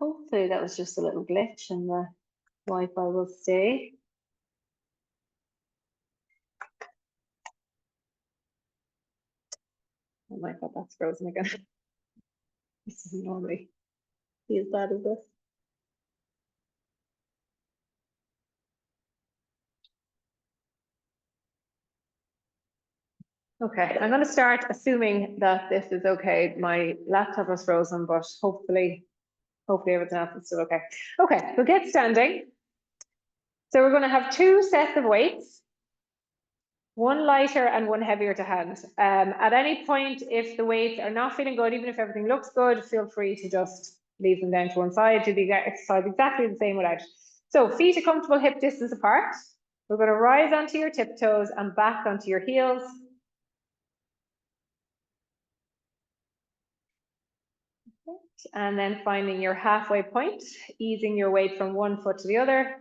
Hopefully that was just a little glitch and the Wi-Fi will stay. Oh my God, that's frozen again. This doesn't normally be as bad as this. Okay, I'm going to start assuming that this is okay. My laptop was frozen, but hopefully everything else is still okay. Okay, we'll get standing. So we're going to have two sets of weights, one lighter and one heavier to hand. At any point, if the weights are not feeling good, even if everything looks good, feel free to just leave them down to one side. Do the exercise exactly the same without. So feet a comfortable hip distance apart. We're going to rise onto your tiptoes and back onto your heels. And then finding your halfway point, easing your weight from one foot to the other.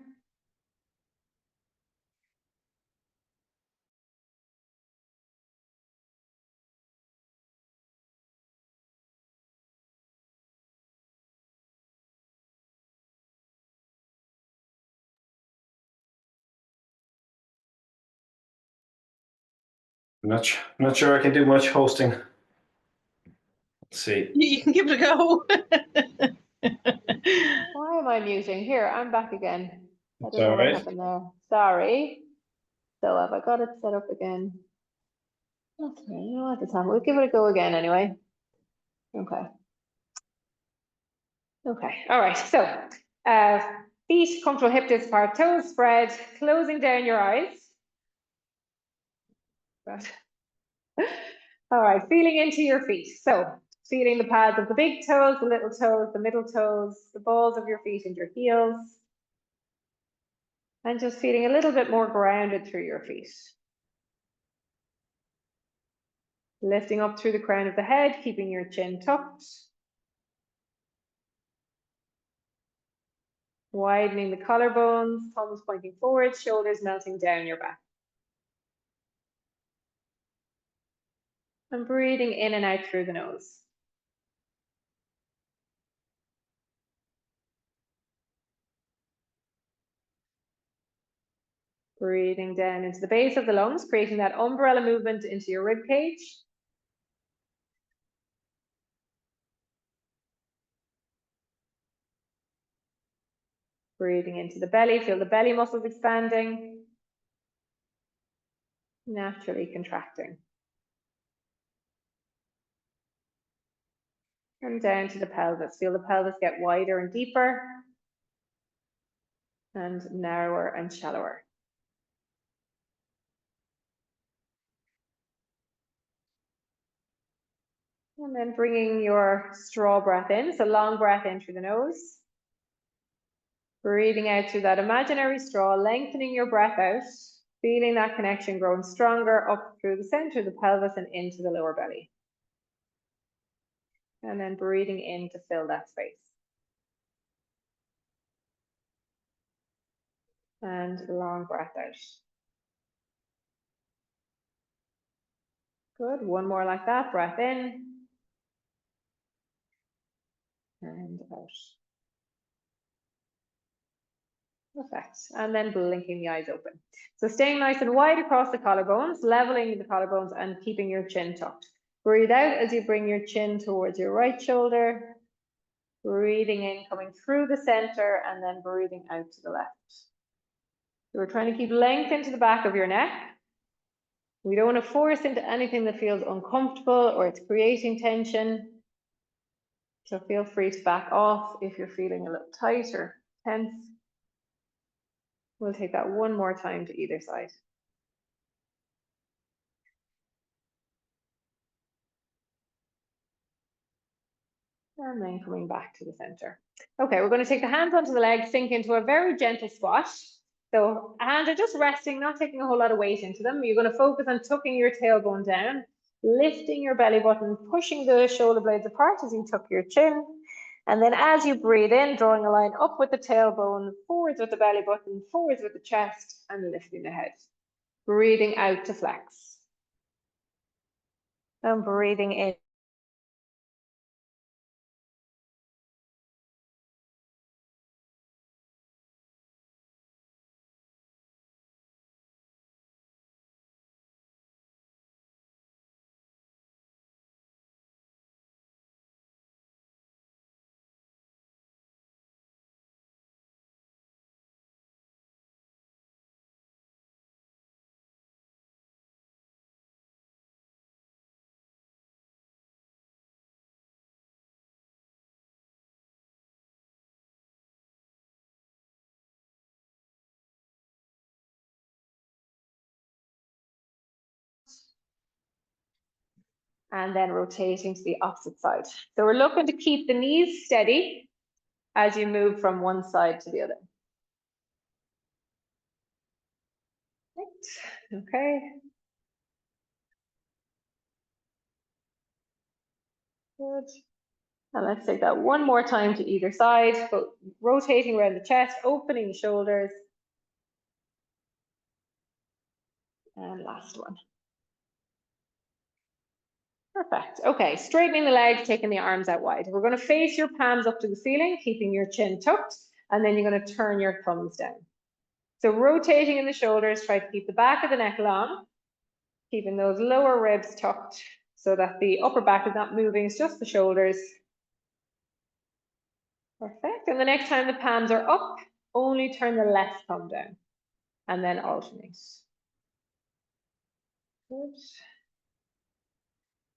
Not sure I can do much hosting. Let's see. You can give it a go. Why am I muting? Here, I'm back again. I It's don't know all what right. happened there. Sorry. So have I got it set up again? That's right. You know what this time? We'll give it a go again anyway. Okay. Okay. All right. So feet comfortable hip distance apart, toes spread, closing down your eyes. Right. All right, feeling into your feet. So feeling the pads of the big toes, the little toes, the middle toes, the balls of your feet and your heels. And just feeling a little bit more grounded through your feet. Lifting up through the crown of the head, keeping your chin tucked. Widening the collarbones, thumbs pointing forward, shoulders melting down your back. And breathing in and out through the nose. Breathing down into the base of the lungs, creating that umbrella movement into your rib cage. Breathing into the belly, feel the belly muscles expanding. Naturally contracting. And down to the pelvis. Feel the pelvis get wider and deeper. And narrower and shallower. And then bringing your straw breath in, so long breath in through the nose. Breathing out through that imaginary straw, lengthening your breath out, feeling that connection growing stronger up through the center of the pelvis and into the lower belly. And then breathing in to fill that space. And long breath out. Good, one more like that, breath in. And out. Perfect. And then blinking the eyes open. So staying nice and wide across the collarbones, leveling the collarbones and keeping your chin tucked. Breathe out as you bring your chin towards your right shoulder. Breathing in, coming through the center, and then breathing out to the left. So we're trying to keep length into the back of your neck. We don't want to force into anything that feels uncomfortable or it's creating tension. So feel free to back off if you're feeling a little tight or tense. We'll take that one more time to either side. And then coming back to the center. Okay, we're going to take the hands onto the legs, sink into a very gentle squat. So hands are just resting, not taking a whole lot of weight into them. You're going to focus on tucking your tailbone down, lifting your belly button, pushing the shoulder blades apart as you tuck your chin. And then as you breathe in, drawing a line up with the tailbone, forwards with the belly button, forwards with the chest, and lifting the head. Breathing out to flex. And breathing in. and then rotating to the opposite side. So we're looking to keep the knees steady as you move from one side to the other. Right. Okay. Good. And let's take that one more time to either side, but rotating around the chest, opening the shoulders. And last one. Perfect. Okay, straightening the legs, taking the arms out wide. We're going to face your palms up to the ceiling, keeping your chin tucked, and then you're going to turn your thumbs down. So rotating in the shoulders, try to keep the back of the neck long, keeping those lower ribs tucked so that the upper back is not moving, it's just the shoulders. Perfect. And the next time the palms are up, only turn the left thumb down and then alternate. Good.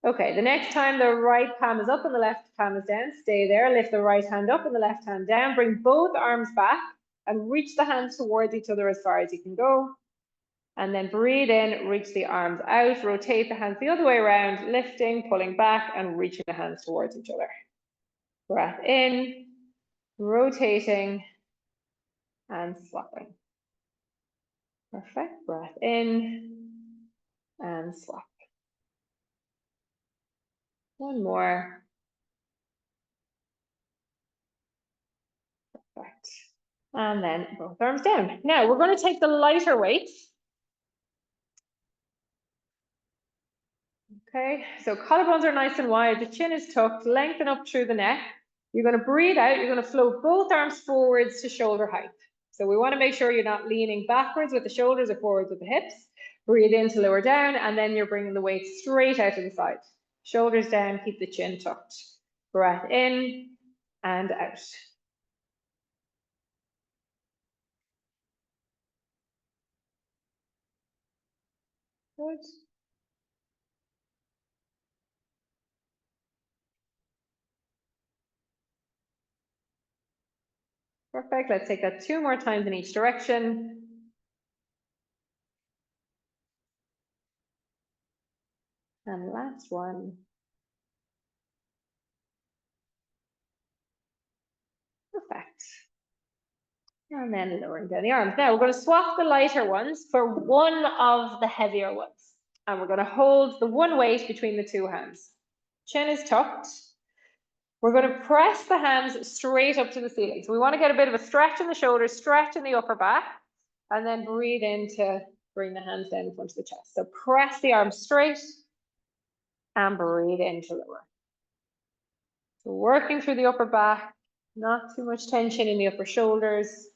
Okay, the next time the right palm is up and the left palm is down, stay there. Lift the right hand up and the left hand down. Bring both arms back and reach the hands towards each other as far as you can go. And then breathe in, reach the arms out, rotate the hands the other way around, lifting, pulling back, and reaching the hands towards each other. Breath in, rotating, and swapping. Perfect. Breath in, and swap. One more. Perfect. And then both arms down. Now we're going to take the lighter weight. Okay, so collarbones are nice and wide, the chin is tucked, lengthen up through the neck. You're going to breathe out, you're going to float both arms forwards to shoulder height. So we want to make sure you're not leaning backwards with the shoulders or forwards with the hips. Breathe in to lower down, and then you're bringing the weight straight out to the side. Shoulders down, keep the chin tucked. Breath in and out. Good. Perfect. Let's take that 2 more times in each direction. And last one. Perfect. And then lowering down the arms. Now we're going to swap the lighter ones for one of the heavier ones. And we're going to hold the one weight between the 2 hands. Chin is tucked. We're going to press the hands straight up to the ceiling. So we want to get a bit of a stretch in the shoulders, stretch in the upper back, and then breathe in to bring the hands down in front of the chest. So press the arms straight and breathe in to lower. So working through the upper back, not too much tension in the upper shoulders.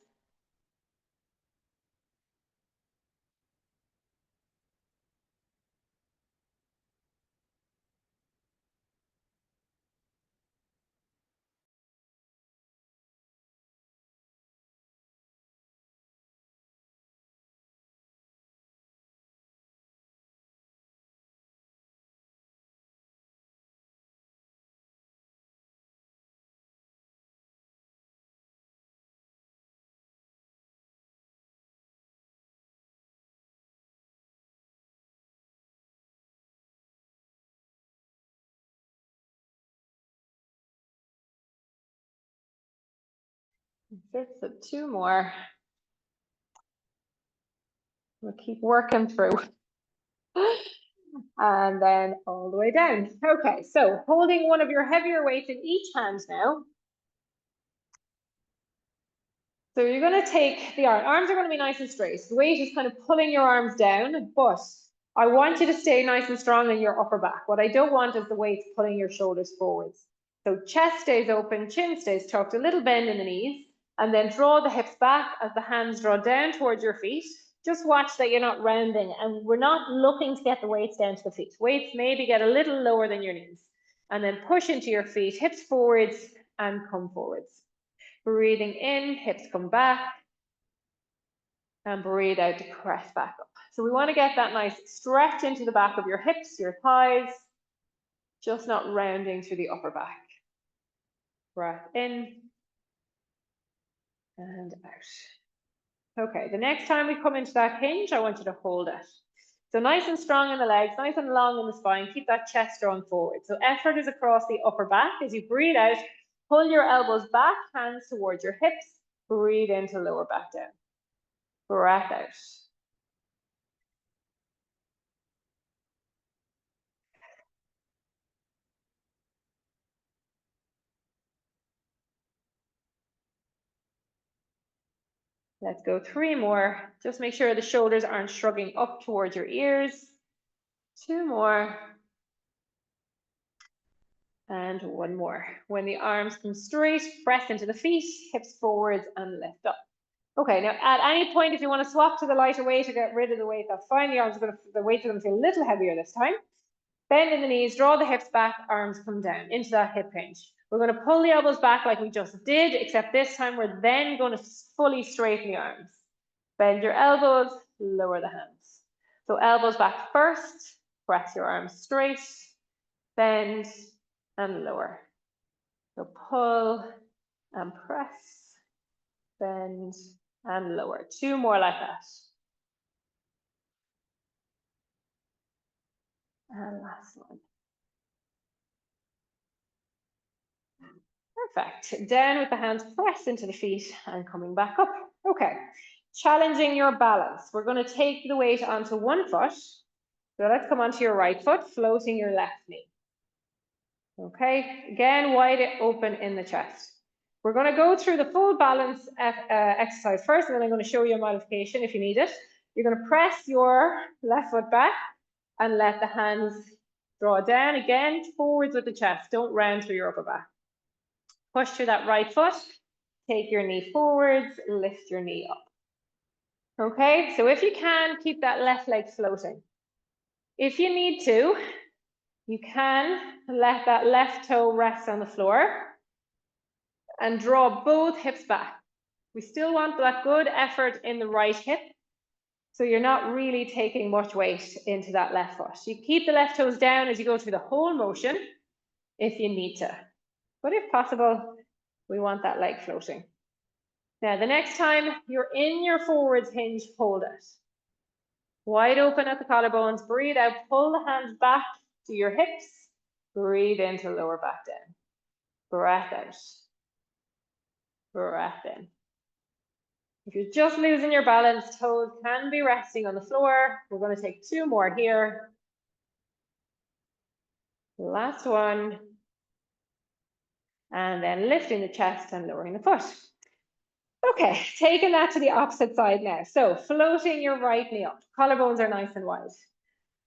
So 2 more. We'll keep working through. And then all the way down. Okay, so holding one of your heavier weights in each hand now. So you're going to take the arms are going to be nice and straight. The weight is kind of pulling your arms down, but I want you to stay nice and strong in your upper back. What I don't want is the weight pulling your shoulders forwards. So chest stays open, chin stays tucked, a little bend in the knees, and then draw the hips back as the hands draw down towards your feet. Just watch that you're not rounding, and we're not looking to get the weights down to the feet. Weights maybe get a little lower than your knees, and then push into your feet, hips forwards, and come forwards. Breathing in, hips come back, and breathe out to press back up. So we want to get that nice stretch into the back of your hips, your thighs, just not rounding through the upper back. Breath in and out. Okay, the next time we come into that hinge, I want you to hold it. So nice and strong in the legs, nice and long in the spine. Keep that chest drawn forward. So effort is across the upper back. As you breathe out, pull your elbows back, hands towards your hips. Breathe into lower back down. Breath out. Let's go 3 more. Just make sure the shoulders aren't shrugging up towards your ears. 2 more. And 1 more. When the arms come straight, press into the feet, hips forwards and lift up. Okay, now at any point, if you want to swap to the lighter weight or get rid of the weight, that's fine. The weights are going to feel a little heavier this time. Bend in the knees, draw the hips back, arms come down into that hip hinge. We're going to pull the elbows back like we just did, except this time we're then going to fully straighten the arms. Bend your elbows, lower the hands. So elbows back first, press your arms straight, bend and lower. So pull and press, bend and lower. 2 more like that. And last one. Perfect. Down with the hands, press into the feet and coming back up. Okay. Challenging your balance. We're going to take the weight onto one foot. So let's come onto your right foot, floating your left knee. Okay. Again, wide open in the chest. We're going to go through the full balance exercise first, and then I'm going to show you a modification if you need it. You're going to press your left foot back and let the hands draw down again, forwards with the chest. Don't round through your upper back. Push through that right foot, take your knee forwards, lift your knee up. Okay, so if you can, keep that left leg floating. If you need to, you can let that left toe rest on the floor and draw both hips back. We still want that good effort in the right hip, so you're not really taking much weight into that left foot. You keep the left toes down as you go through the whole motion if you need to. But if possible, we want that leg floating. Now, the next time you're in your forwards hinge, hold it. Wide open at the collarbones, breathe out, pull the hands back to your hips, breathe into lower back down. Breath out. Breath in. If you're just losing your balance, toes can be resting on the floor. We're going to take 2 more here. Last one. And then lifting the chest and lowering the foot. Okay, taking that to the opposite side now. So floating your right knee up. Collarbones are nice and wide.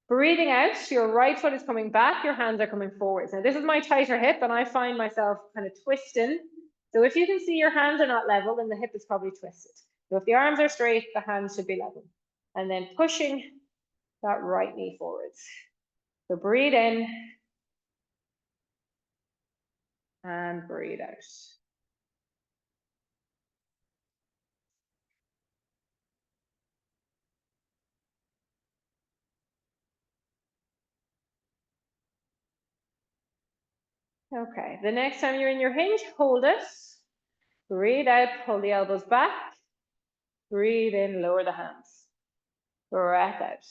Breathing out, your right foot is coming back, your hands are coming forwards. Now this is my tighter hip and I find myself kind of twisting. So if you can see your hands are not level, then the hip is probably twisted. So if the arms are straight, the hands should be level. And then pushing that right knee forwards. So breathe in and breathe out. Okay, the next time you're in your hinge, hold it. Breathe out, pull the elbows back. Breathe in, lower the hands. Breath out.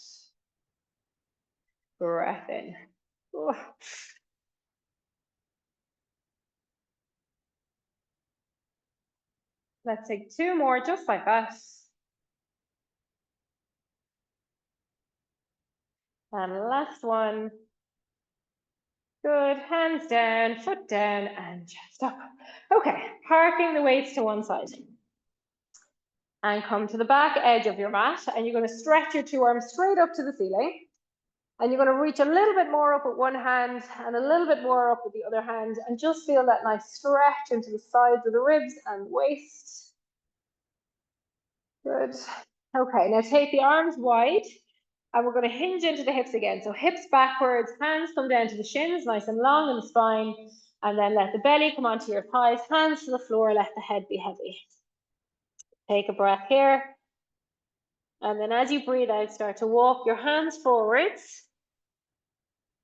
Breath in. Oh. Let's take 2 more, just like that. And last one. Good, hands down, foot down, and chest up. Okay, parking the weights to one side. And come to the back edge of your mat, and you're going to stretch your 2 arms straight up to the ceiling. And you're going to reach a little bit more up with one hand and a little bit more up with the other hand, and just feel that nice stretch into the sides of the ribs and waist. Good. Okay, now take the arms wide. And we're going to hinge into the hips again. So hips backwards, hands come down to the shins, nice and long in the spine. And then let the belly come onto your thighs, hands to the floor, let the head be heavy. Take a breath here. And then as you breathe out, start to walk your hands forwards.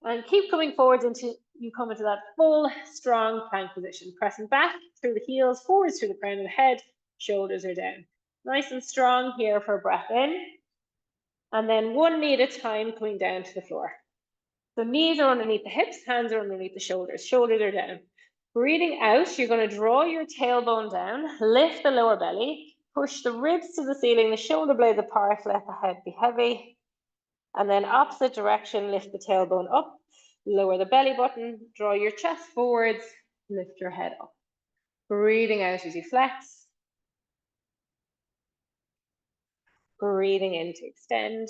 And keep coming forwards until you come into that full, strong plank position. Pressing back through the heels, forwards through the crown of the head, shoulders are down. Nice and strong here for a breath in. And then one knee at a time coming down to the floor. So knees are underneath the hips, hands are underneath the shoulders. Shoulders are down. Breathing out, you're going to draw your tailbone down, lift the lower belly, push the ribs to the ceiling, the shoulder blades apart, let the head be heavy. And then opposite direction, lift the tailbone up, lower the belly button, draw your chest forwards, lift your head up. Breathing out as you flex. Breathing in to extend.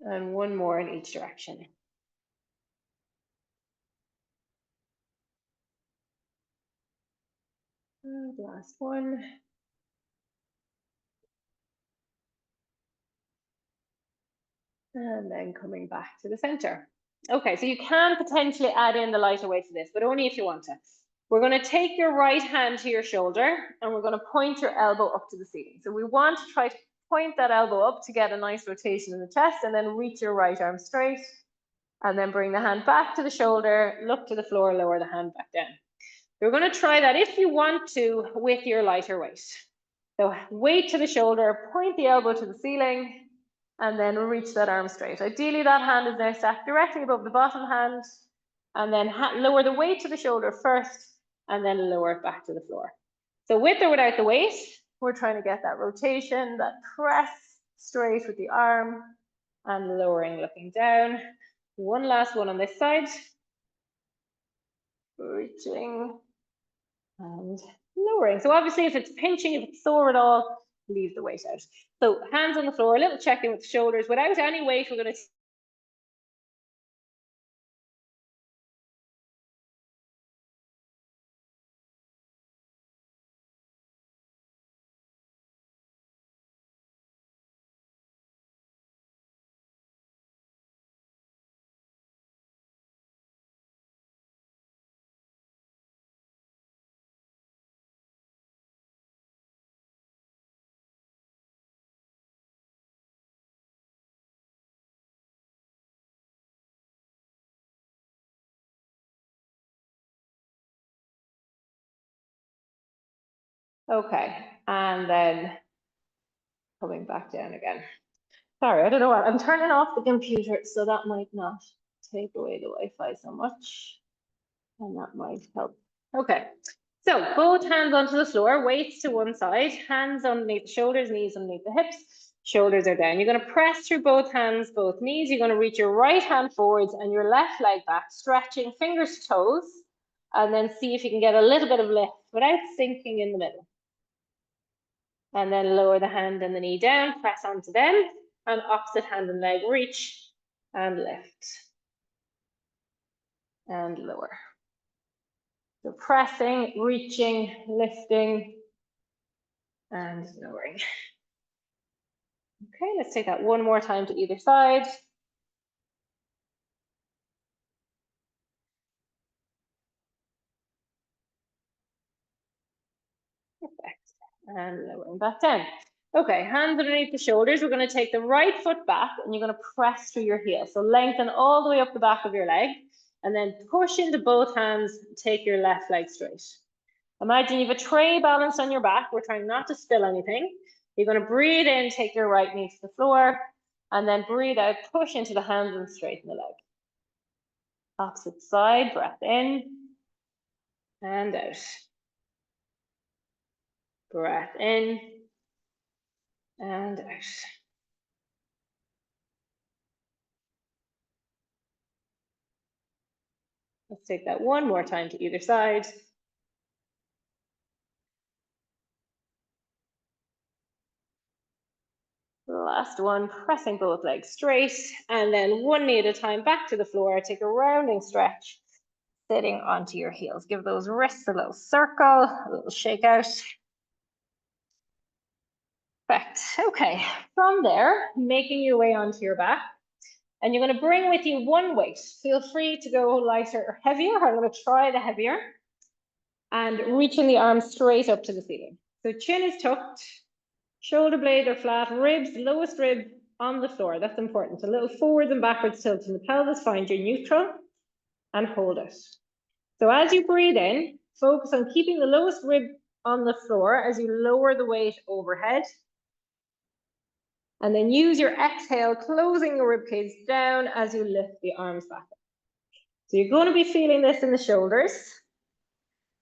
And one more in each direction. And last one. And then coming back to the center. Okay, so you can potentially add in the lighter weight to this, but only if you want to. We're going to take your right hand to your shoulder and we're going to point your elbow up to the ceiling. So we want to try to point that elbow up to get a nice rotation in the chest, and then reach your right arm straight, and then bring the hand back to the shoulder, look to the floor, lower the hand back down. We're going to try that if you want to with your lighter weight. So weight to the shoulder, point the elbow to the ceiling, and then reach that arm straight. Ideally, that hand is now stacked directly above the bottom hand, and then lower the weight to the shoulder first, and then lower it back to the floor. So with or without the weight, we're trying to get that rotation, that press straight with the arm, and lowering, looking down. One last one on this side. Reaching and lowering. So obviously, if it's pinching, if it's sore at all, leave the weight out. So hands on the floor, a little check in with the shoulders. Without any weight, we're going to okay, and then coming back down again. Sorry, I don't know what, I'm turning off the computer, so that might not take away the Wi-Fi so much, and that might help. Okay, so both hands onto the floor, weights to one side, hands underneath the shoulders, knees underneath the hips, shoulders are down. You're going to press through both hands, both knees. You're going to reach your right hand forwards and your left leg back, stretching fingers to toes, and then see if you can get a little bit of lift without sinking in the middle. And then lower the hand and the knee down, press onto them, and opposite hand and leg reach and lift and lower. So pressing, reaching, lifting, and lowering. Okay, let's take that one more time to either side. Perfect. And lowering back down. Okay, hands underneath the shoulders. We're going to take the right foot back and you're going to press through your heel. So lengthen all the way up the back of your leg and then push into both hands, take your left leg straight. Imagine you have a tray balanced on your back. We're trying not to spill anything. You're going to breathe in, take your right knee to the floor, and then breathe out, push into the hands and straighten the leg. Opposite side, breath in and out. Breath in and out. Let's take that one more time to either side. Last one, pressing both legs straight, and then one knee at a time back to the floor. Take a rounding stretch, sitting onto your heels. Give those wrists a little circle, a little shake out. Perfect. Okay, from there, making your way onto your back, and you're going to bring with you one weight. Feel free to go lighter or heavier. I'm going to try the heavier, and reaching the arms straight up to the ceiling. So chin is tucked, shoulder blades are flat, ribs, lowest rib on the floor. That's important. A little forwards and backwards tilt in the pelvis. Find your neutral and hold it. So as you breathe in, focus on keeping the lowest rib on the floor as you lower the weight overhead. And then use your exhale, closing your rib cage down as you lift the arms back up. So you're going to be feeling this in the shoulders,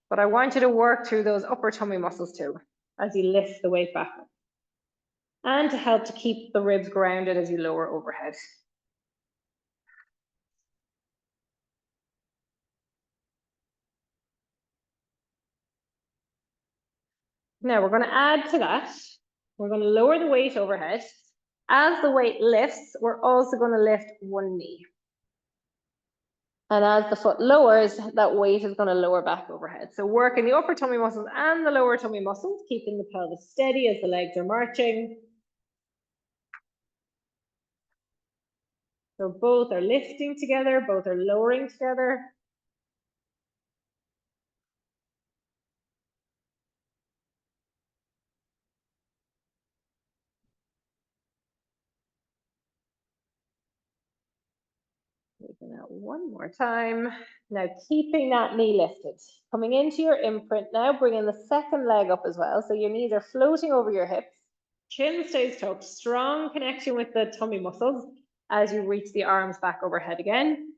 but I want you to work through those upper tummy muscles too, as you lift the weight back up. And to help to keep the ribs grounded as you lower overhead. Now we're going to add to that. We're going to lower the weight overhead. As the weight lifts, we're also going to lift one knee. And as the foot lowers, that weight is going to lower back overhead. So working the upper tummy muscles and the lower tummy muscles, keeping the pelvis steady as the legs are marching. So both are lifting together, both are lowering together. Taking that one more time. Now keeping that knee lifted. Coming into your imprint now, bringing the second leg up as well. So your knees are floating over your hips. Chin stays tucked. Strong connection with the tummy muscles as you reach the arms back overhead again.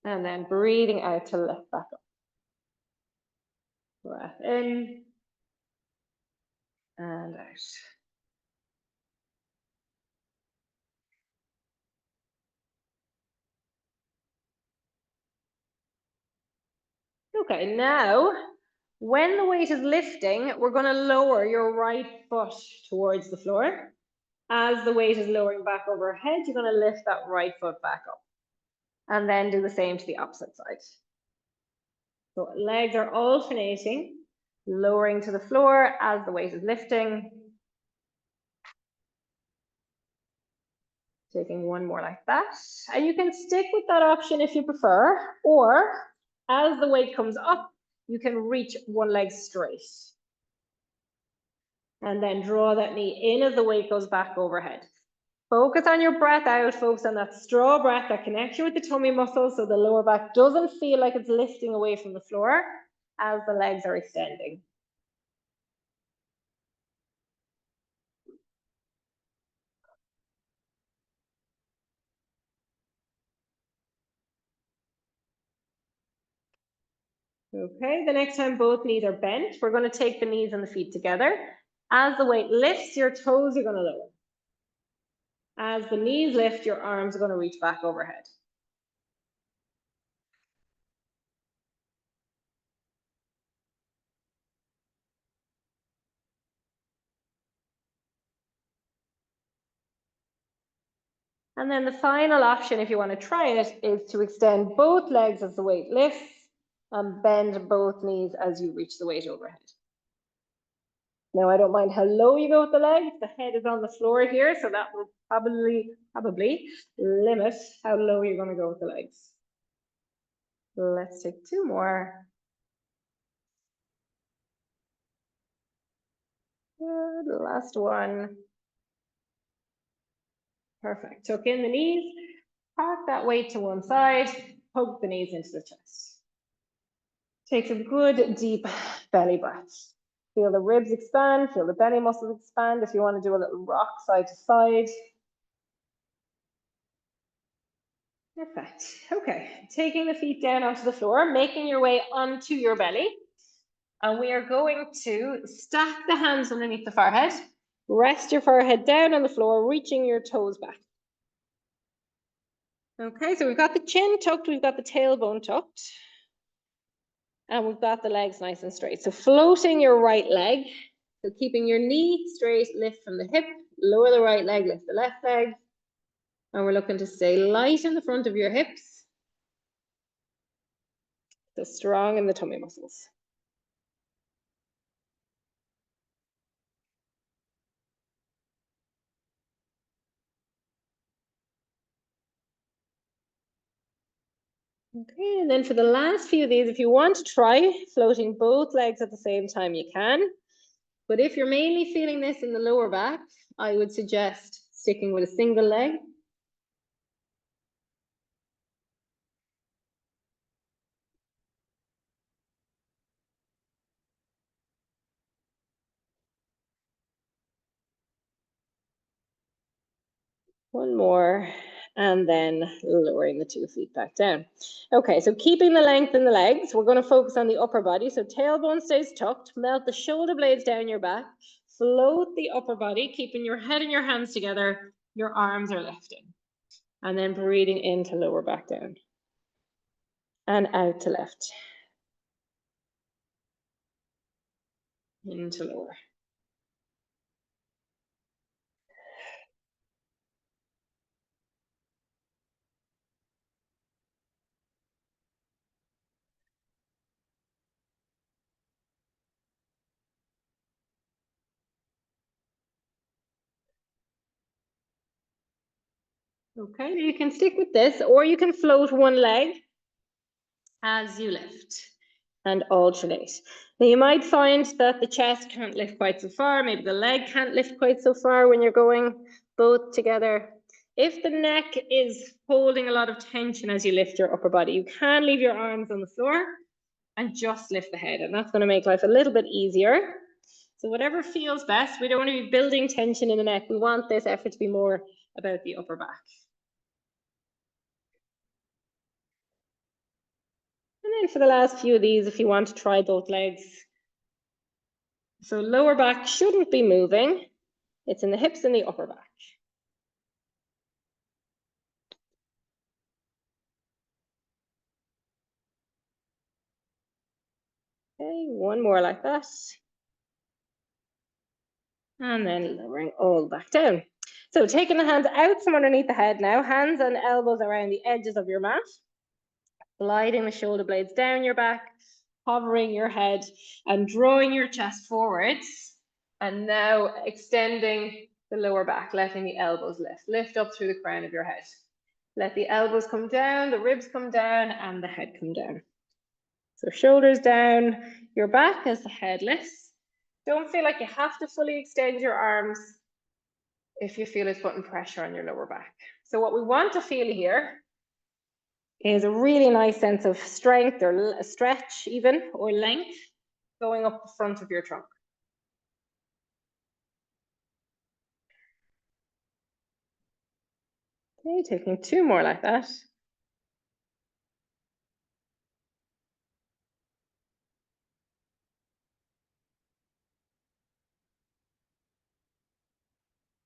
And then breathing out to lift back up. Breath in. And out. Okay, now, when the weight is lifting, we're going to lower your right foot towards the floor. As the weight is lowering back overhead, you're going to lift that right foot back up. And then do the same to the opposite side. So legs are alternating, lowering to the floor as the weight is lifting. Taking one more like that. And you can stick with that option if you prefer, or as the weight comes up, you can reach one leg straight. And then draw that knee in as the weight goes back overhead. Focus on your breath out, focus on that straw breath, that connection with the tummy muscles so the lower back doesn't feel like it's lifting away from the floor as the legs are extending. Okay, the next time both knees are bent, we're going to take the knees and the feet together. As the weight lifts, your toes are going to lower. As the knees lift, your arms are going to reach back overhead. And then the final option, if you want to try it, is to extend both legs as the weight lifts and bend both knees as you reach the weight overhead. Now, I don't mind how low you go with the legs. The head is on the floor here, so that will probably limit how low you're going to go with the legs. Let's take two more. Good, last one. Perfect. Tuck in the knees, park that weight to one side, poke the knees into the chest. Take some good deep belly breaths. Feel the ribs expand, feel the belly muscles expand. If you want to do a little rock side to side. Perfect. Okay, taking the feet down onto the floor, making your way onto your belly. And we are going to stack the hands underneath the forehead. Rest your forehead down on the floor, reaching your toes back. Okay, so we've got the chin tucked, we've got the tailbone tucked. And we've got the legs nice and straight. So floating your right leg. So keeping your knee straight, lift from the hip, lower the right leg, lift the left leg. And we're looking to stay light in the front of your hips. So strong in the tummy muscles. Okay, and then for the last few of these, if you want to try floating both legs at the same time, you can. But if you're mainly feeling this in the lower back, I would suggest sticking with a single leg. One more, and then lowering the 2 feet back down. Okay, so keeping the length in the legs, we're going to focus on the upper body. So tailbone stays tucked, melt the shoulder blades down your back, float the upper body, keeping your head and your hands together, your arms are lifting. And then breathing in to lower back down. And out to lift. Into lower. Okay, you can stick with this, or you can float one leg as you lift and alternate. Now you might find that the chest can't lift quite so far, maybe the leg can't lift quite so far when you're going both together. If the neck is holding a lot of tension as you lift your upper body, you can leave your arms on the floor and just lift the head, and that's going to make life a little bit easier. So whatever feels best, we don't want to be building tension in the neck. We want this effort to be more about the upper back. And then for the last few of these, if you want to try both legs. So lower back shouldn't be moving. It's in the hips and the upper back. Okay, one more like that. And then lowering all back down. So taking the hands out from underneath the head now, hands and elbows around the edges of your mat. Gliding the shoulder blades down your back, hovering your head and drawing your chest forwards. And now extending the lower back, letting the elbows lift. Lift up through the crown of your head. Let the elbows come down, the ribs come down, and the head come down. So shoulders down, your back as the head lifts. Don't feel like you have to fully extend your arms if you feel it's putting pressure on your lower back. So what we want to feel here is a really nice sense of strength or stretch even, or length going up the front of your trunk. Okay, taking 2 more like that.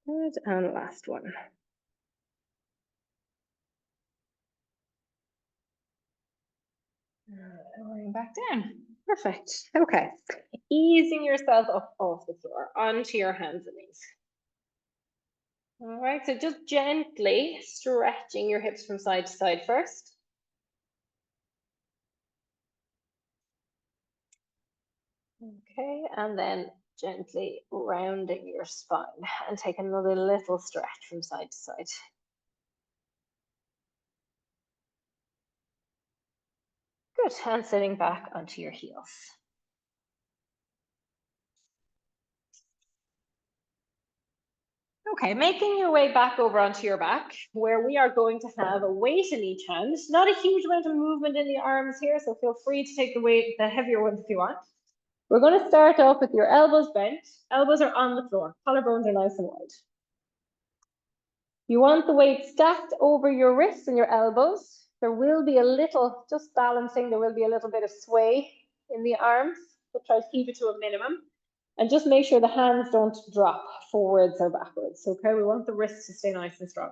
Good, and last one. Lowering back down. Perfect. Okay. Easing yourself up off the floor onto your hands and knees. All right, so just gently stretching your hips from side to side first. Okay, and then gently rounding your spine and take another little stretch from side to side. Good, and sitting back onto your heels. Okay, making your way back over onto your back, where we are going to have a weight in each hand. Not a huge amount of movement in the arms here, so feel free to take the weight, the heavier ones if you want. We're going to start off with your elbows bent. Elbows are on the floor, collarbones are nice and wide. You want the weight stacked over your wrists and your elbows. There will be a little, just balancing, there will be a little bit of sway in the arms, but try to keep it to a minimum. And just make sure the hands don't drop forwards or backwards, okay? We want the wrists to stay nice and strong.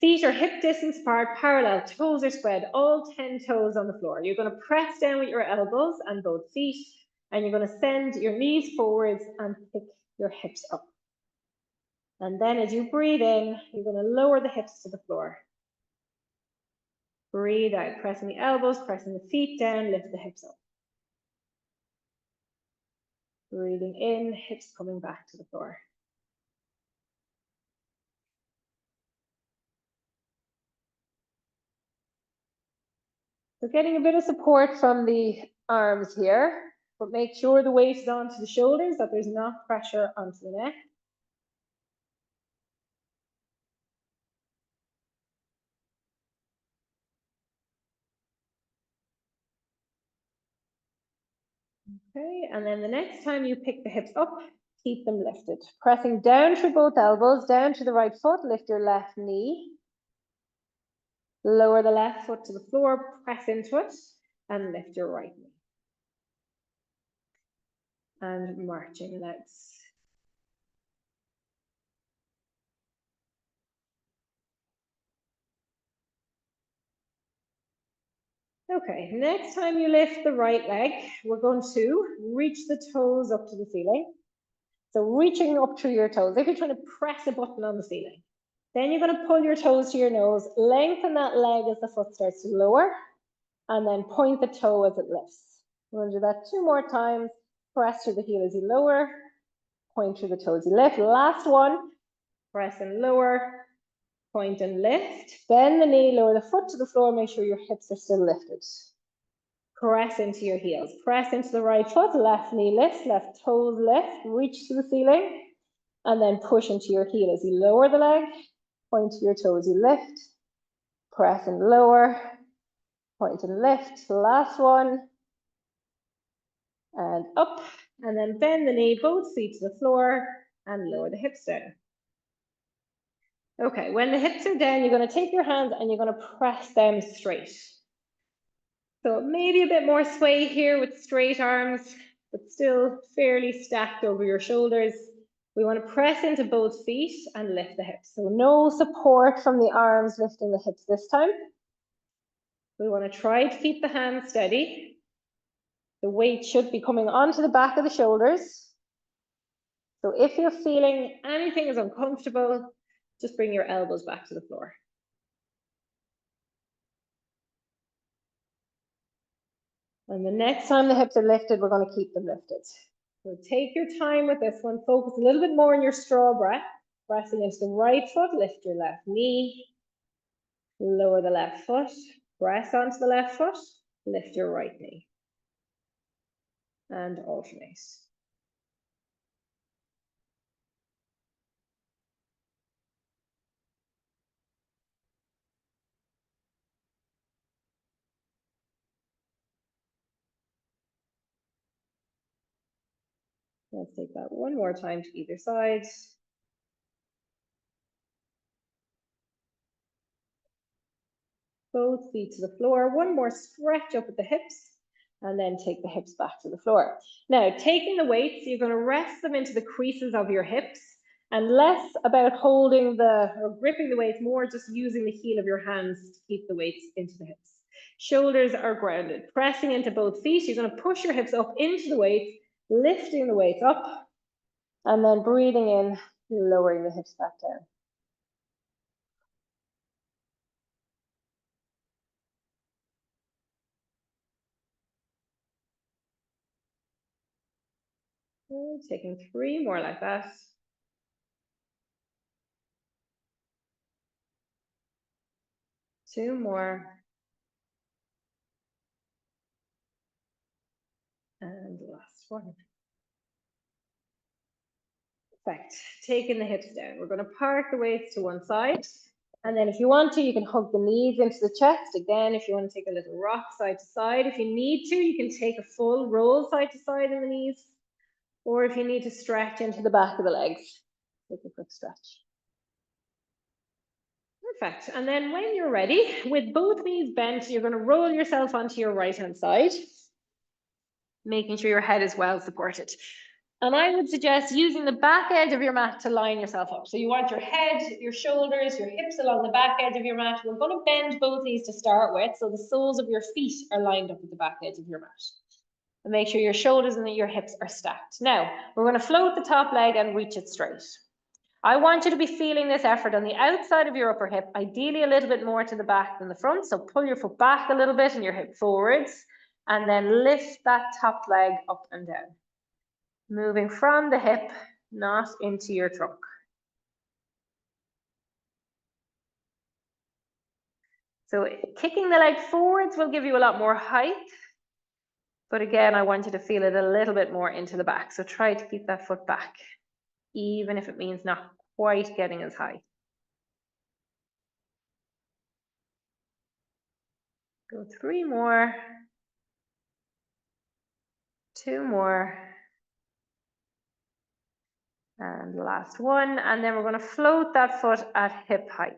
Feet are hip distance apart, parallel, toes are spread, all 10 toes on the floor. You're gonna press down with your elbows and both feet, and you're gonna send your knees forwards and pick your hips up. And then as you breathe in, you're gonna lower the hips to the floor. Breathe out, pressing the elbows, pressing the feet down, lift the hips up. Breathing in, hips coming back to the floor. So getting a bit of support from the arms here, but make sure the weight is onto the shoulders, that there's not pressure onto the neck. Okay, and then the next time you pick the hips up, Keep them lifted. Pressing down through both elbows, down to the right foot, lift your left knee. Lower the left foot to the floor, press into it, and lift your right knee. And marching legs. Okay, next time you lift the right leg, we're going to reach the toes up to the ceiling. So reaching up through your toes, if you're trying to press a button on the ceiling. Then you're going to pull your toes to your nose, lengthen that leg as the foot starts to lower, and then point the toe as it lifts. We're going to do that 2 more times. Press through the heel as you lower, point through the toe as you lift. Last one, press and lower, point and lift. Bend the knee, lower the foot to the floor, make sure your hips are still lifted. Press into your heels. Press into the right foot, left knee lifts, left toes lift, reach to the ceiling, and then push into your heel as you lower the leg, point to your toes, you lift, press and lower, point and lift. Last one, and up, and then bend the knee, both feet to the floor, and lower the hips down. Okay, when the hips are down, you're going to take your hands and you're going to press them straight. So maybe a bit more sway here with straight arms, but still fairly stacked over your shoulders. We want to press into both feet and lift the hips. So no support from the arms lifting the hips this time. We want to try to keep the hands steady. The weight should be coming onto the back of the shoulders. So if you're feeling anything is uncomfortable, just bring your elbows back to the floor. And the next time the hips are lifted, we're going to keep them lifted. So take your time with this one. Focus a little bit more on your straw breath. Pressing into the right foot, lift your left knee. Lower the left foot. Press onto the left foot. Lift your right knee. And alternate. Let's take that one more time to either side. Both feet to the floor. One more stretch up at the hips, and then take the hips back to the floor. Now, taking the weights, you're going to rest them into the creases of your hips, and less about holding or gripping the weights, more just using the heel of your hands to keep the weights into the hips. Shoulders are grounded. Pressing into both feet, you're going to push your hips up into the weights, lifting the weights up, and then breathing in, lowering the hips back down. Taking 3 more like that. Two more. And the last one. Perfect. Taking the hips down. We're going to park the weights to one side. And then if you want to, you can hug the knees into the chest. Again, if you want to take a little rock side to side. If you need to, you can take a full roll side to side in the knees. Or if you need to stretch into the back of the legs, take a quick stretch. Perfect. And then when you're ready, with both knees bent, you're going to roll yourself onto your right-hand side, making sure your head is well supported. And I would suggest using the back edge of your mat to line yourself up. So you want your head, your shoulders, your hips along the back edge of your mat. We're going to bend both knees to start with, so the soles of your feet are lined up with the back edge of your mat. And make sure your shoulders and your hips are stacked. Now, we're going to float the top leg and reach it straight. I want you to be feeling this effort on the outside of your upper hip, ideally a little bit more to the back than the front. So pull your foot back a little bit and your hip forwards, and then lift that top leg up and down. Moving from the hip, not into your trunk. So kicking the leg forwards will give you a lot more height. But again, I want you to feel it a little bit more into the back. So try to keep that foot back, even if it means not quite getting as high. Go 3 more. 2 more. And last one, and then we're going to float that foot at hip height.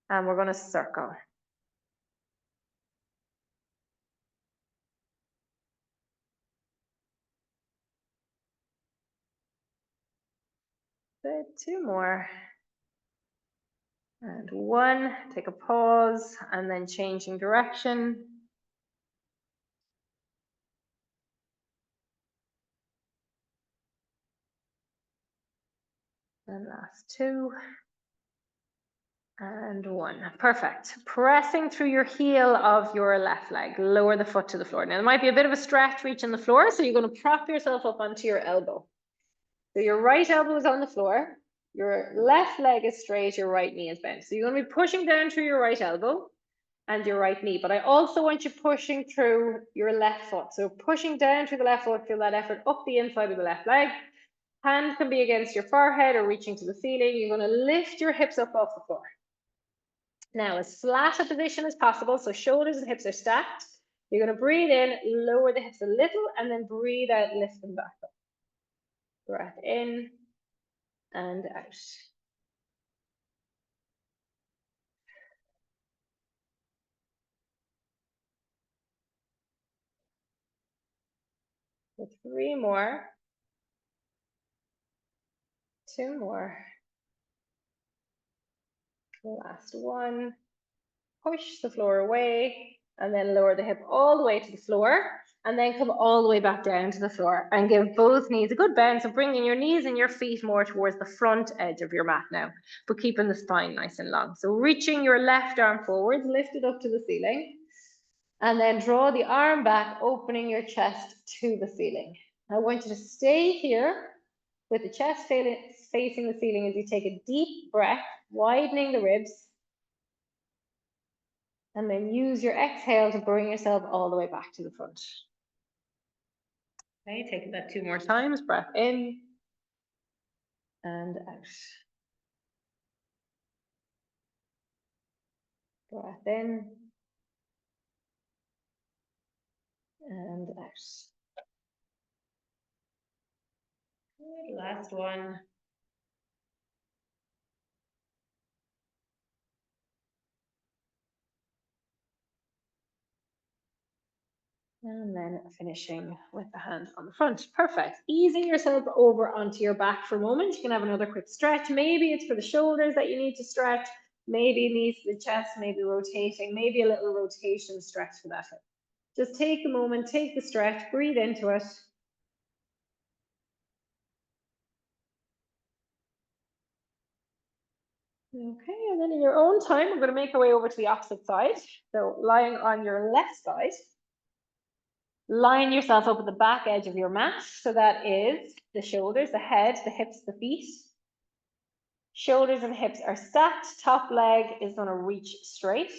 And we're going to circle. Good, 2 more. And 1, take a pause, and then changing direction. And last 2. And 1. Perfect. Pressing through your heel of your left leg. Lower the foot to the floor. Now, there might be a bit of a stretch reaching the floor, so you're going to prop yourself up onto your elbow. So your right elbow is on the floor. Your left leg is straight. Your right knee is bent. So you're going to be pushing down through your right elbow and your right knee. But I also want you pushing through your left foot. So pushing down through the left foot, feel that effort up the inside of the left leg. Hand can be against your forehead or reaching to the ceiling. You're going to lift your hips up off the floor. Now, as flat a position as possible, so shoulders and hips are stacked. You're going to breathe in, lower the hips a little, and then breathe out, lift them back up. Breath in and out. So 3 more. 2 more. Last one. Push the floor away and then lower the hip all the way to the floor and then come all the way back down to the floor and give both knees a good bend. So bringing your knees and your feet more towards the front edge of your mat now, but keeping the spine nice and long. So reaching your left arm forwards, lift it up to the ceiling and then draw the arm back, opening your chest to the ceiling. I want you to stay here with the chest facing the ceiling as you take a deep breath, widening the ribs. And then use your exhale to bring yourself all the way back to the front. Okay, take that 2 more times. Breath in and out. Breath in and out. Good, last one. And then finishing with the hand on the front. Perfect. Easing yourself over onto your back for a moment. You can have another quick stretch. Maybe it's for the shoulders that you need to stretch. Maybe knees to the chest, maybe rotating, maybe a little rotation stretch for that hip. Just take a moment, take the stretch, breathe into it. Okay, and then in your own time, we're going to make our way over to the opposite side. So lying on your left side, line yourself up at the back edge of your mat. So that is the shoulders, the head, the hips, the feet. Shoulders and hips are stacked. Top leg is going to reach straight.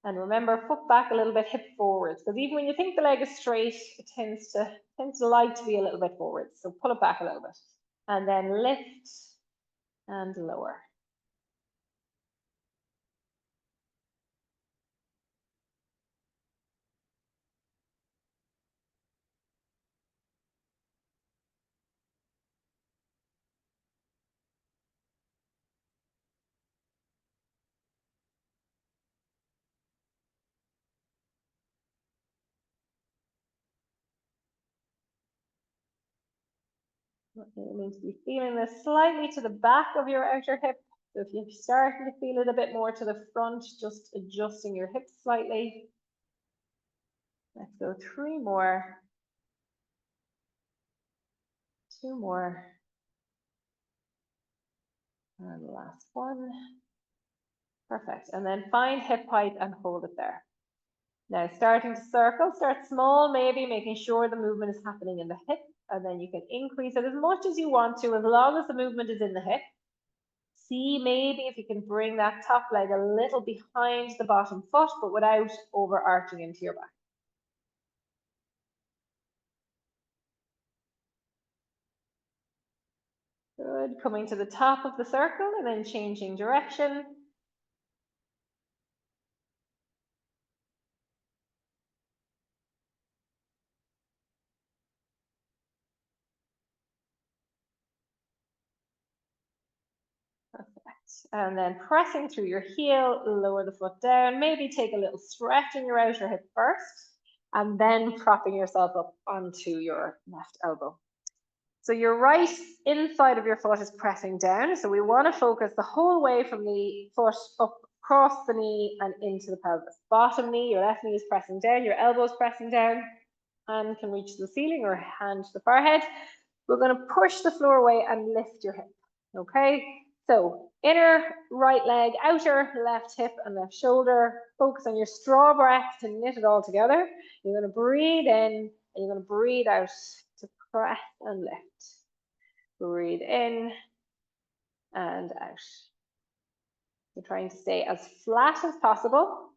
And remember, foot back a little bit, hip forwards. Because even when you think the leg is straight, it tends to like to be a little bit forwards. So pull it back a little bit. And then lift and lower. You need to be feeling this slightly to the back of your outer hip. So if you're starting to feel it a bit more to the front, just adjusting your hips slightly. Let's go 3 more. 2 more. And the last one. Perfect. And then find hip height and hold it there. Now starting to circle, start small, maybe making sure the movement is happening in the hip. And then you can increase it as much as you want to, as long as the movement is in the hip. See maybe if you can bring that top leg a little behind the bottom foot, but without overarching into your back. Good, coming to the top of the circle and then changing direction. And then pressing through your heel, lower the foot down, maybe take a little stretch in your outer hip first, and then propping yourself up onto your left elbow. So your right inside of your foot is pressing down. So we want to focus the whole way from the foot up across the knee and into the pelvis. Bottom knee, your left knee is pressing down, your elbow is pressing down, hand can reach the ceiling or hand to the forehead. We're going to push the floor away and lift your hip. Okay, so inner right leg, outer left hip and left shoulder. Focus on your straw breath to knit it all together. You're going to breathe in and you're going to breathe out to press and lift. Breathe in and out. You're trying to stay as flat as possible.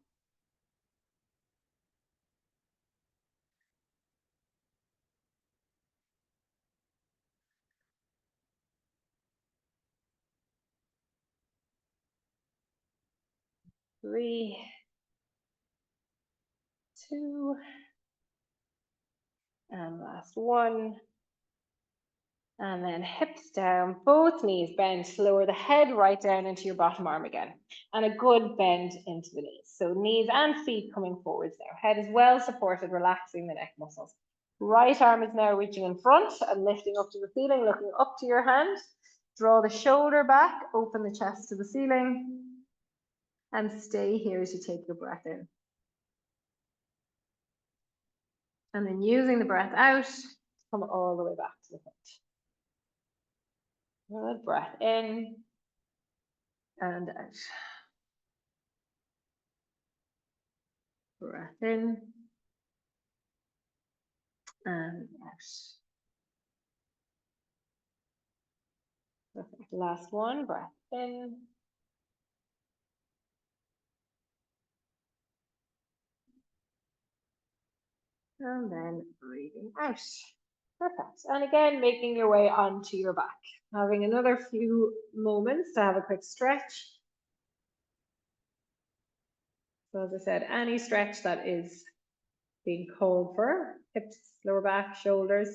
Three, two, and last one. And then hips down, both knees bent, lower the head right down into your bottom arm again. And a good bend into the knees. So knees and feet coming forwards now. Head is well supported, relaxing the neck muscles. Right arm is now reaching in front and lifting up to the ceiling, looking up to your hand. Draw the shoulder back, open the chest to the ceiling. And stay here as you take your breath in. And then using the breath out, come all the way back to the front. Good, breath in and out. Breath in and out. Perfect. Last one, breath in. And then breathing out. Perfect. And again, making your way onto your back. Having another few moments to have a quick stretch. So as I said, any stretch that is being called for, hips, lower back, shoulders.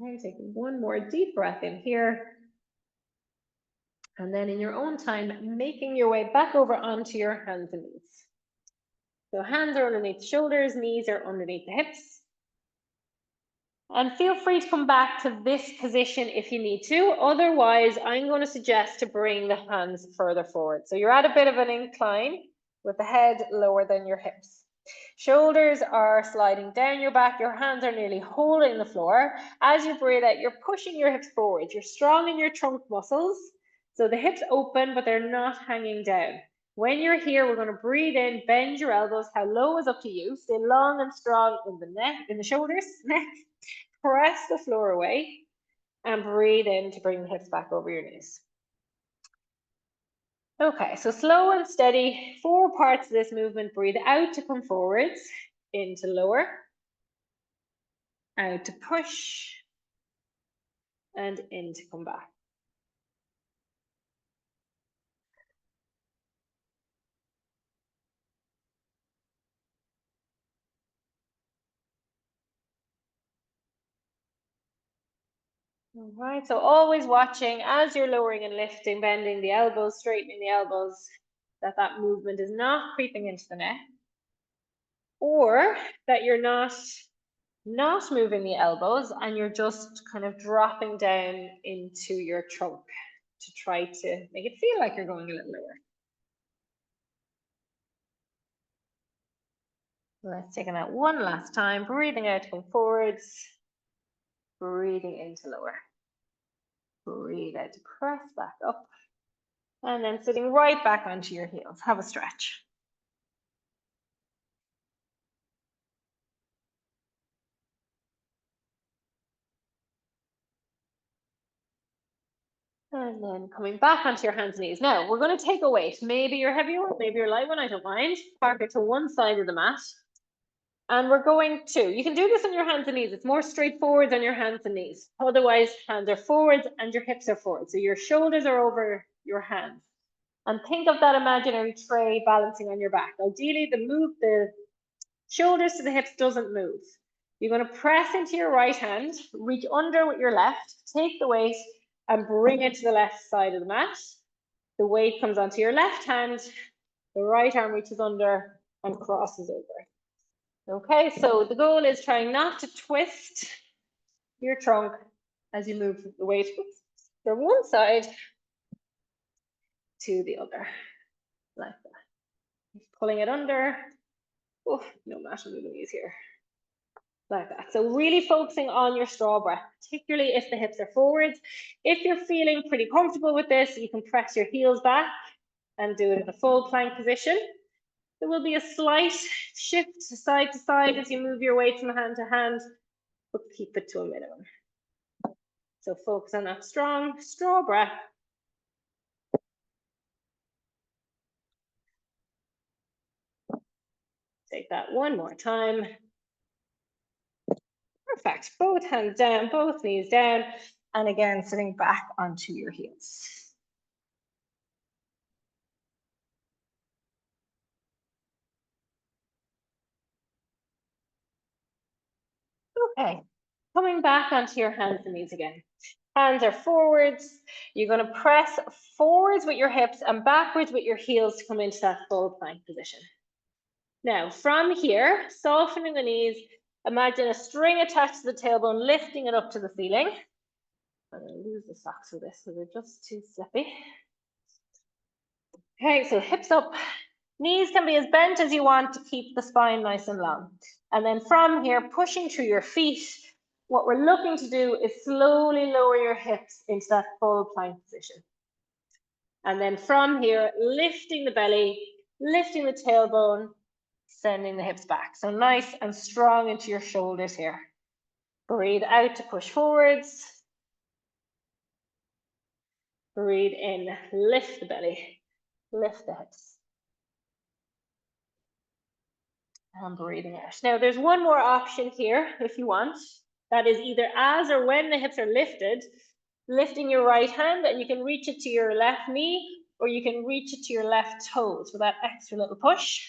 Okay, taking one more deep breath in here. And then in your own time, making your way back over onto your hands and knees. So hands are underneath the shoulders, knees are underneath the hips. And feel free to come back to this position if you need to. Otherwise, I'm going to suggest to bring the hands further forward. So you're at a bit of an incline with the head lower than your hips. Shoulders are sliding down your back. Your hands are nearly holding the floor. As you breathe out, you're pushing your hips forward. You're strong in your trunk muscles. So the hips open, but they're not hanging down. When you're here, we're going to breathe in, bend your elbows. How low is up to you. Stay long and strong in the neck, in the shoulders, neck. Press the floor away and breathe in to bring the hips back over your knees. Okay, so slow and steady, 4 parts of this movement. Breathe out to come forwards, in to lower, out to push, and in to come back. All right, so always watching as you're lowering and lifting, bending the elbows, straightening the elbows, that movement is not creeping into the neck, or that you're not moving the elbows and you're just kind of dropping down into your trunk to try to make it feel like you're going a little lower. Let's take it out one last time, breathing out to come forwards, breathing in to lower. Breathe out to press back up, and then sitting right back onto your heels. Have a stretch. And then coming back onto your hands and knees. Now, we're going to take a weight. Maybe you're heavy one, maybe you're light one, I don't mind. Park it to one side of the mat. And we're going to, you can do this on your hands and knees. It's more straightforward on your hands and knees. Otherwise, hands are forwards and your hips are forward. So your shoulders are over your hands. And think of that imaginary tray balancing on your back. Ideally, the shoulders to the hips doesn't move. You're going to press into your right hand, reach under with your left, take the weight, and bring it to the left side of the mat. The weight comes onto your left hand, the right arm reaches under and crosses over. Okay, so the goal is trying not to twist your trunk as you move the weight from one side to the other, like that. Pulling it under. Oh, no matter moving these here. Like that. So really focusing on your straw breath, particularly if the hips are forwards. If you're feeling pretty comfortable with this, you can press your heels back and do it in a full plank position. There will be a slight shift side to side as you move your weight from hand to hand, but keep it to a minimum. So focus on that strong straw breath. Take that one more time. Perfect. Both hands down, both knees down. And again, sitting back onto your heels. Okay, coming back onto your hands and knees again. Hands are forwards. You're going to press forwards with your hips and backwards with your heels to come into that full plank position. Now, from here, softening the knees, imagine a string attached to the tailbone, lifting it up to the ceiling. I'm going to lose the socks with this, so they're just too slippy. Okay, so hips up. Knees can be as bent as you want to keep the spine nice and long. And then from here, pushing through your feet, what we're looking to do is slowly lower your hips into that full plank position. And then from here, lifting the belly, lifting the tailbone, sending the hips back. So nice and strong into your shoulders here. Breathe out to push forwards. Breathe in, lift the belly, lift the hips. And breathing out. Now there's one more option here if you want. That is either as or when the hips are lifted, lifting your right hand and you can reach it to your left knee or you can reach it to your left toes with that extra little push.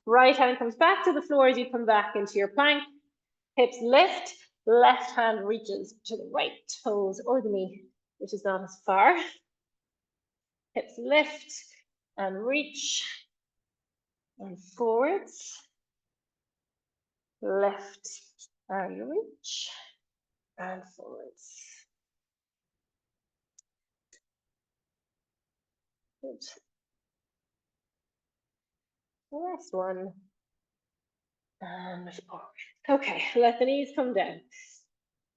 Right hand comes back to the floor as you come back into your plank. Hips lift, left hand reaches to the right toes or the knee, which is not as far. Hips lift and reach and forwards. Lift and reach and forwards. Good. Last one. And forward. Okay, let the knees come down.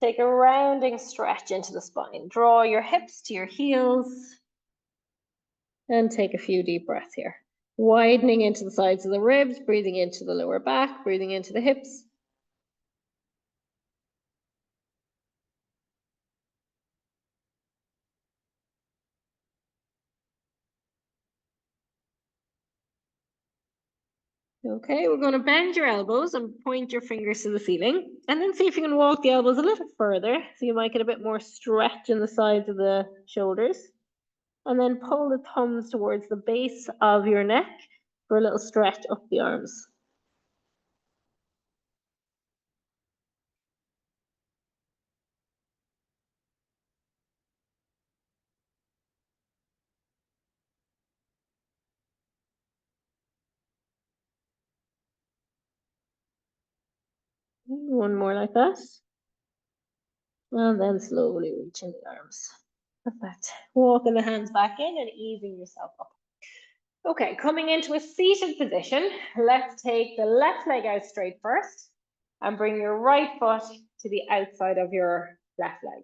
Take a rounding stretch into the spine. Draw your hips to your heels. And take a few deep breaths here. Widening into the sides of the ribs, breathing into the lower back, breathing into the hips. Okay, we're going to bend your elbows and point your fingers to the ceiling, and then see if you can walk the elbows a little further, so you might get a bit more stretch in the sides of the shoulders. And then pull the thumbs towards the base of your neck for a little stretch up the arms. One more like that. And then slowly reaching the arms. Perfect. Walking the hands back in and easing yourself up. Okay, coming into a seated position, let's take the left leg out straight first and bring your right foot to the outside of your left leg.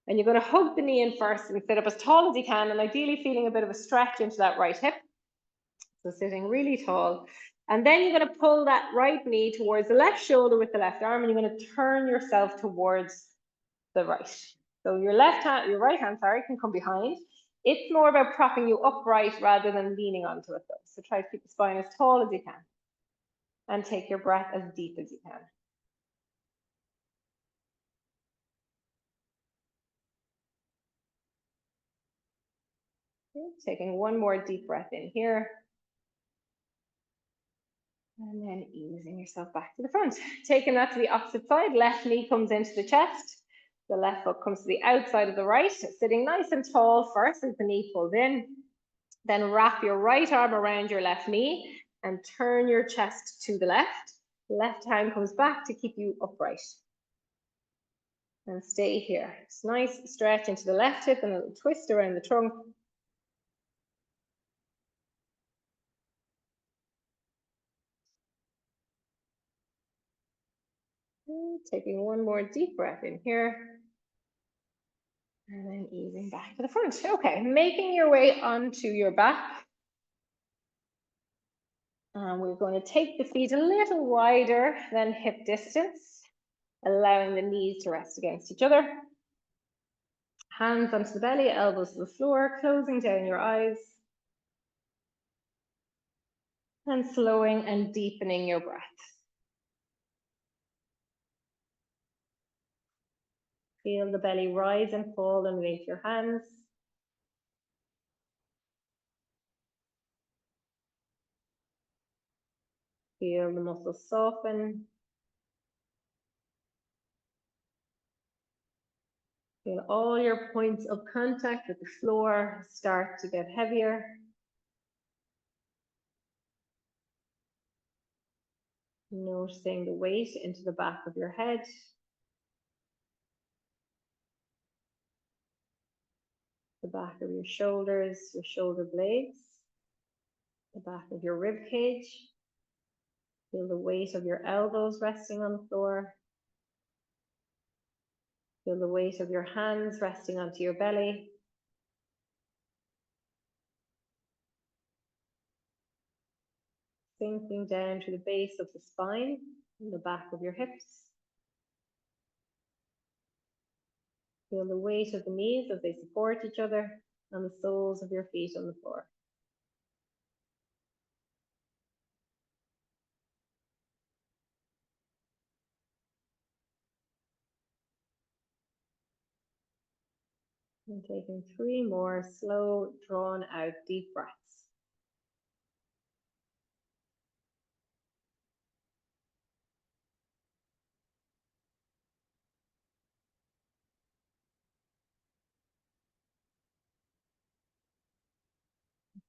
And you're going to hug the knee in first and sit up as tall as you can, and ideally feeling a bit of a stretch into that right hip. So sitting really tall. And then you're going to pull that right knee towards the left shoulder with the left arm, and you're going to turn yourself towards the right. So your right hand, can come behind. It's more about propping you upright rather than leaning onto it though. So try to keep the spine as tall as you can. And take your breath as deep as you can. Okay, taking one more deep breath in here. And then easing yourself back to the front. Taking that to the opposite side, left knee comes into the chest. The left foot comes to the outside of the right, sitting nice and tall first as the knee pulls in. Then wrap your right arm around your left knee and turn your chest to the left. Left hand comes back to keep you upright. And stay here. It's nice stretch into the left hip and a little twist around the trunk. Taking one more deep breath in here. And then easing back to the front. Okay, making your way onto your back. And we're going to take the feet a little wider than hip distance, allowing the knees to rest against each other. Hands onto the belly, elbows to the floor, closing down your eyes. And slowing and deepening your breath. Feel the belly rise and fall underneath your hands. Feel the muscles soften. Feel all your points of contact with the floor start to get heavier. Noticing the weight into the back of your head. The back of your shoulders, your shoulder blades. The back of your rib cage. Feel the weight of your elbows resting on the floor. Feel the weight of your hands resting onto your belly. Sinking down to the base of the spine and the back of your hips. Feel the weight of the knees as they support each other and the soles of your feet on the floor. And taking 3 more slow, drawn out deep breaths.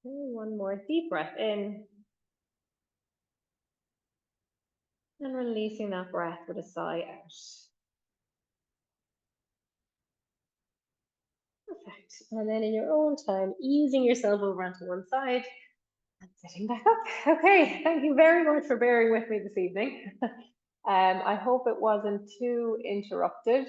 Okay, 1 more deep breath in. And releasing that breath with a sigh out. Perfect. And then in your own time, easing yourself over onto one side and sitting back up. Okay, thank you very much for bearing with me this evening. I hope it wasn't too interrupted.